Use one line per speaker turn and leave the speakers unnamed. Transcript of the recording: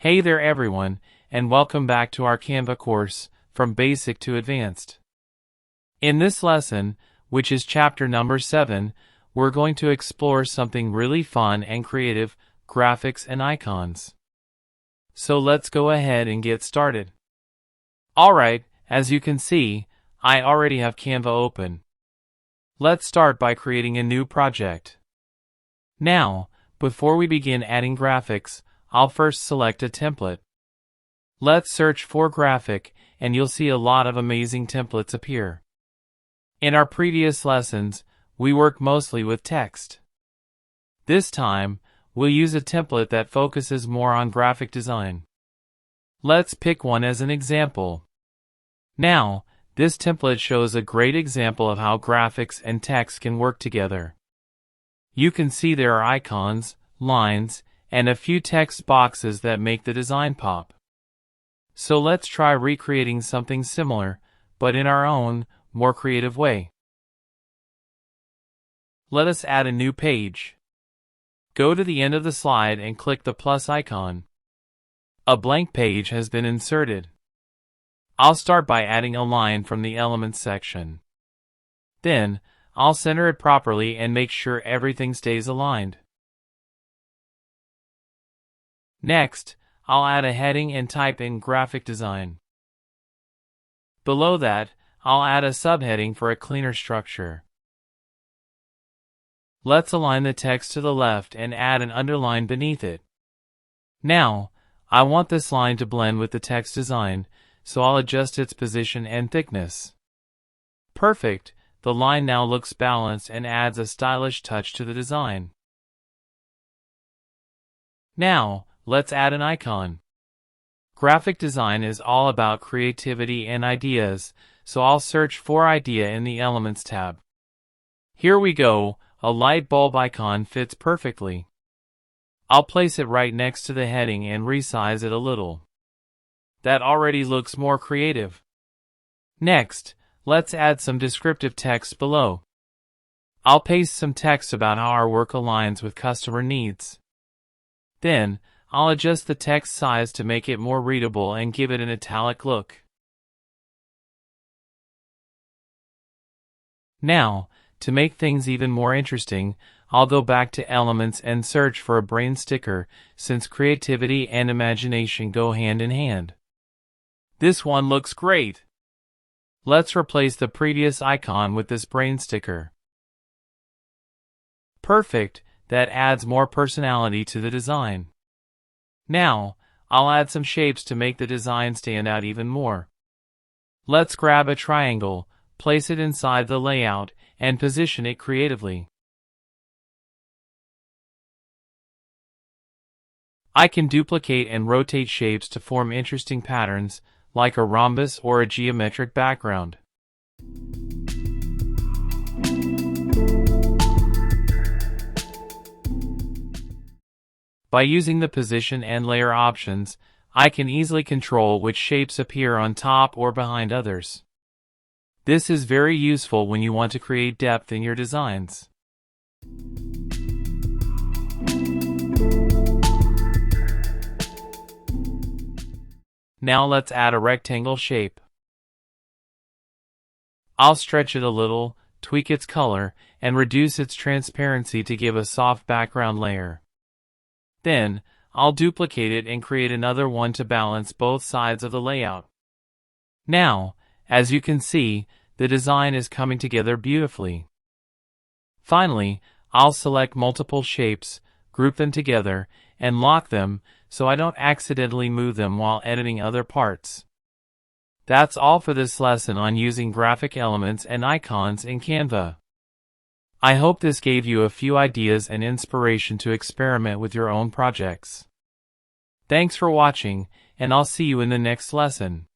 Hey there everyone, and welcome back to our Canva course, From Basic to Advanced. In this lesson, which is chapter number 7, we're going to explore something really fun and creative, graphics and icons. So let's go ahead and get started. Alright, as you can see, I already have Canva open. Let's start by creating a new project. Now, before we begin adding graphics, I'll first select a template. Let's search for graphic, and you'll see a lot of amazing templates appear. In our previous lessons, we worked mostly with text. This time, we'll use a template that focuses more on graphic design. Let's pick one as an example. Now, this template shows a great example of how graphics and text can work together. You can see there are icons, lines, and a few text boxes that make the design pop. So let's try recreating something similar, but in our own, more creative way. Let us add a new page. Go to the end of the slide and click the plus icon. A blank page has been inserted. I'll start by adding a line from the Elements section. Then, I'll center it properly and make sure everything stays aligned. Next, I'll add a heading and type in Graphic Design. Below that, I'll add a subheading for a cleaner structure. Let's align the text to the left and add an underline beneath it. Now, I want this line to blend with the text design, so I'll adjust its position and thickness. Perfect, the line now looks balanced and adds a stylish touch to the design. Now, let's add an icon. Graphic design is all about creativity and ideas, so I'll search for idea in the Elements tab. Here we go, a light bulb icon fits perfectly. I'll place it right next to the heading and resize it a little. That already looks more creative. Next, let's add some descriptive text below. I'll paste some text about how our work aligns with customer needs. Then, I'll adjust the text size to make it more readable and give it an italic look. Now, to make things even more interesting, I'll go back to Elements and search for a brain sticker, since creativity and imagination go hand in hand. This one looks great. Let's replace the previous icon with this brain sticker. Perfect, that adds more personality to the design. Now, I'll add some shapes to make the design stand out even more. Let's grab a triangle, place it inside the layout, and position it creatively. I can duplicate and rotate shapes to form interesting patterns, like a rhombus or a geometric background. By using the position and layer options, I can easily control which shapes appear on top or behind others. This is very useful when you want to create depth in your designs. Now let's add a rectangle shape. I'll stretch it a little, tweak its color, and reduce its transparency to give a soft background layer. Then, I'll duplicate it and create another one to balance both sides of the layout. Now, as you can see, the design is coming together beautifully. Finally, I'll select multiple shapes, group them together, and lock them so I don't accidentally move them while editing other parts. That's all for this lesson on using graphic elements and icons in Canva. I hope this gave you a few ideas and inspiration to experiment with your own projects. Thanks for watching, and I'll see you in the next lesson.